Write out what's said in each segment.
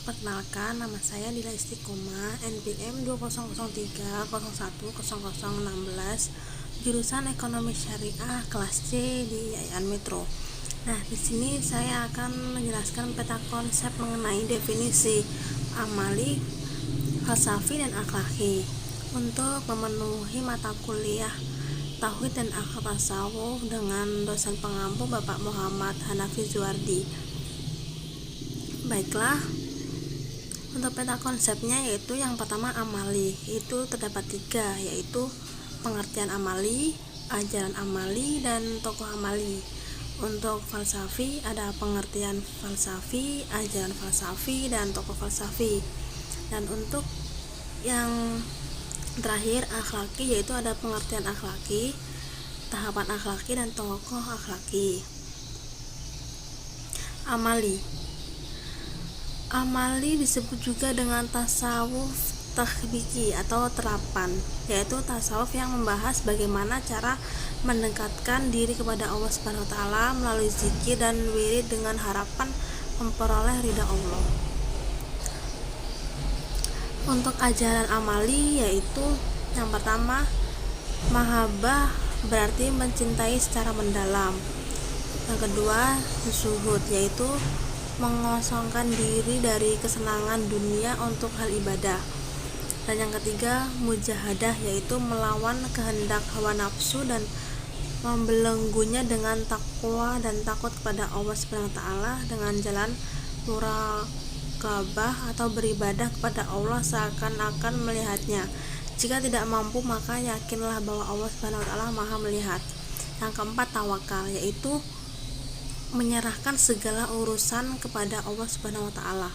Perkenalkan, nama saya Dila Istiqomah, NPM 2003010016, jurusan Ekonomi Syariah kelas C di Yayan Metro. Nah, di sini saya akan menjelaskan peta konsep mengenai definisi amali, falsafi, dan akhlaki untuk memenuhi mata kuliah Tauhid dan Akhlak Tasawuf dengan dosen pengampu Bapak Muhammad Hanafi Zuardi. Baiklah, untuk peta konsepnya yaitu yang pertama amali, itu terdapat 3, yaitu pengertian amali, ajaran amali, dan tokoh amali. Untuk falsafi ada pengertian falsafi, ajaran falsafi, dan tokoh falsafi. Dan untuk yang terakhir akhlaki, yaitu ada pengertian akhlaki, tahapan akhlaki, dan tokoh akhlaki. Amali disebut juga dengan tasawuf tahbiki atau terapan, yaitu tasawuf yang membahas bagaimana cara mendekatkan diri kepada Allah Subhanahu wa taala melalui zikir dan wirid dengan harapan memperoleh ridha Allah. Untuk ajaran amali yaitu yang pertama mahabbah, berarti mencintai secara mendalam. Yang kedua zuhud, yaitu mengosongkan diri dari kesenangan dunia untuk hal ibadah. Dan yang ketiga mujahadah, yaitu melawan kehendak hawa nafsu dan membelenggunya dengan takwa dan takut kepada Allah Subhanahu wa taala dengan jalan muraqabah atau beribadah kepada Allah seakan-akan melihatnya. Jika tidak mampu maka yakinlah bahwa Allah Subhanahu wa taala Maha melihat. Yang keempat tawakal, yaitu menyerahkan segala urusan kepada Allah Subhanahu wa taala.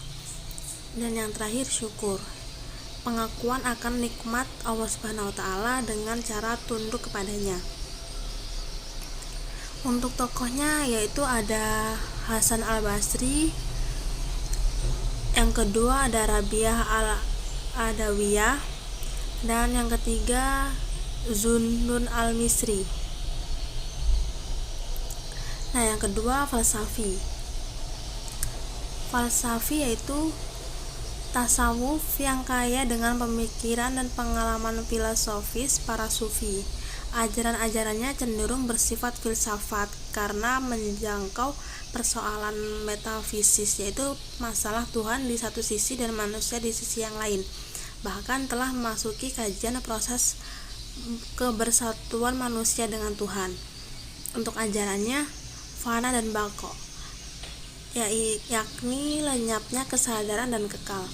Dan yang terakhir syukur, pengakuan akan nikmat Allah Subhanahu wa taala dengan cara tunduk kepadanya. Untuk tokohnya yaitu ada Hasan Al-Basri, yang kedua ada Rabi'ah Al-Adawiyah, dan yang ketiga Zunnun Al-Misri. Nah, yang kedua falsafi yaitu tasawuf yang kaya dengan pemikiran dan pengalaman filosofis para sufi. Ajaran-ajarannya cenderung bersifat filsafat karena menjangkau persoalan metafisis, yaitu masalah Tuhan di satu sisi dan manusia di sisi yang lain. Bahkan telah memasuki kajian proses kebersatuan manusia dengan Tuhan. Untuk ajarannya fana dan bako, yakni lenyapnya kesadaran dan kekal.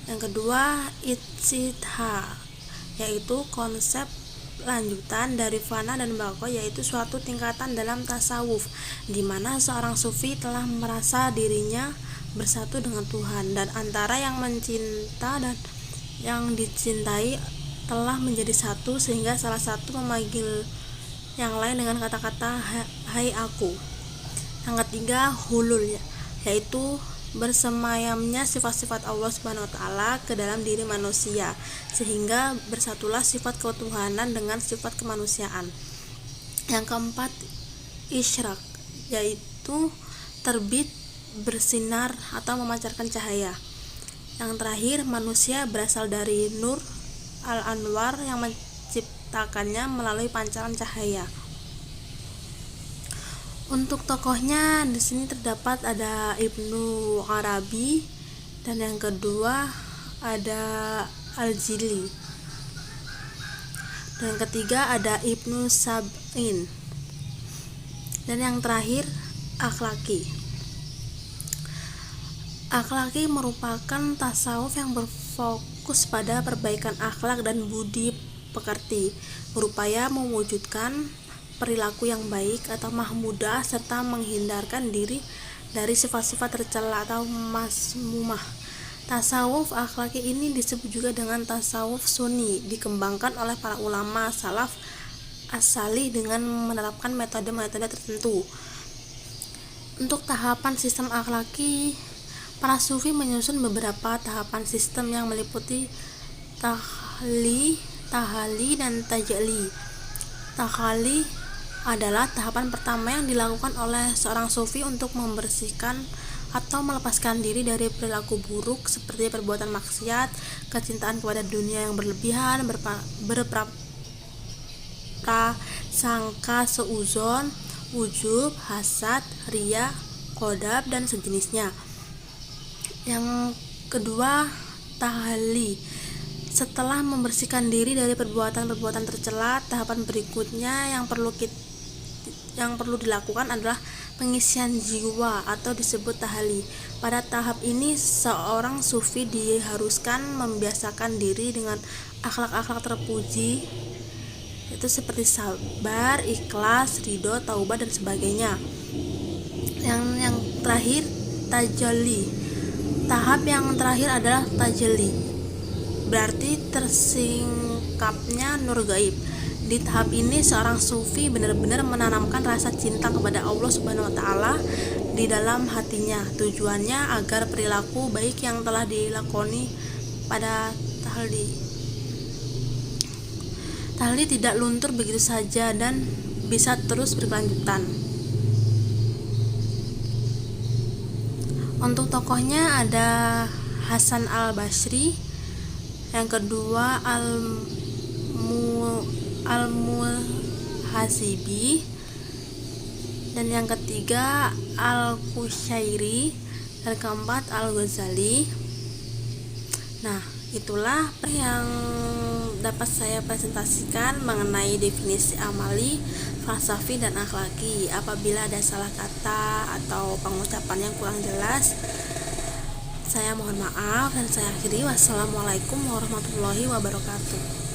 Yang kedua ittihad, yaitu konsep lanjutan dari fana dan bako, yaitu suatu tingkatan dalam tasawuf di mana seorang sufi telah merasa dirinya bersatu dengan Tuhan, dan antara yang mencinta dan yang dicintai telah menjadi satu sehingga salah satu memanggil yang lain dengan kata-kata hai aku. Yang ketiga hulul, yaitu bersemayamnya sifat-sifat Allah Subhanahu wa taala ke dalam diri manusia sehingga bersatulah sifat ketuhanan dengan sifat kemanusiaan. Yang keempat isyraq, yaitu terbit, bersinar atau memancarkan cahaya. Yang terakhir manusia berasal dari Nur Al-Anwar yang menciptakannya melalui pancaran cahaya. Untuk tokohnya di sini terdapat ada Ibnu Arabi, dan yang kedua ada Al-Jili, dan yang ketiga ada Ibnu Sab'in, dan yang terakhir akhlaki. Akhlaki merupakan tasawuf yang berfokus pada perbaikan akhlak dan budi pekerti, berupaya mewujudkan perilaku yang baik atau mahmudah serta menghindarkan diri dari sifat-sifat tercela atau masmumah. Tasawuf akhlaki ini disebut juga dengan tasawuf sunni, dikembangkan oleh para ulama salaf as-salih dengan menerapkan metode-metode tertentu. Untuk tahapan sistem akhlaki, para sufi menyusun beberapa tahapan sistem yang meliputi tahali, dan tajalli. Tahali adalah tahapan pertama yang dilakukan oleh seorang sufi untuk membersihkan atau melepaskan diri dari perilaku buruk seperti perbuatan maksiat, kecintaan kepada dunia yang berlebihan, berprasangka seuzon, ujub, hasad, riya, kodab, dan sejenisnya. Yang kedua, tahalli. Setelah membersihkan diri dari perbuatan-perbuatan tercela, tahapan berikutnya yang perlu dilakukan adalah pengisian jiwa atau disebut tahalli. Pada tahap ini seorang sufi diharuskan membiasakan diri dengan akhlak-akhlak terpuji, itu seperti sabar, ikhlas, ridho, taubat, dan sebagainya. Yang terakhir, tajalli. Tahap yang terakhir adalah tajalli, berarti tersingkapnya nur gaib. Di tahap ini seorang sufi benar-benar menanamkan rasa cinta kepada Allah Subhanahu wa taala di dalam hatinya. Tujuannya agar perilaku baik yang telah dilakoni pada tahalli tidak luntur begitu saja dan bisa terus berkelanjutan. Untuk tokohnya ada Hasan al-Basri, yang kedua Al-Muhasibi, dan yang ketiga Al-Qushairi, dan keempat Al-Ghazali. Nah, itulah yang dapat saya presentasikan mengenai definisi amali, falsafi, dan akhlaki. Apabila ada salah kata atau pengucapan yang kurang jelas, saya mohon maaf dan saya akhiri. Wassalamualaikum warahmatullahi wabarakatuh.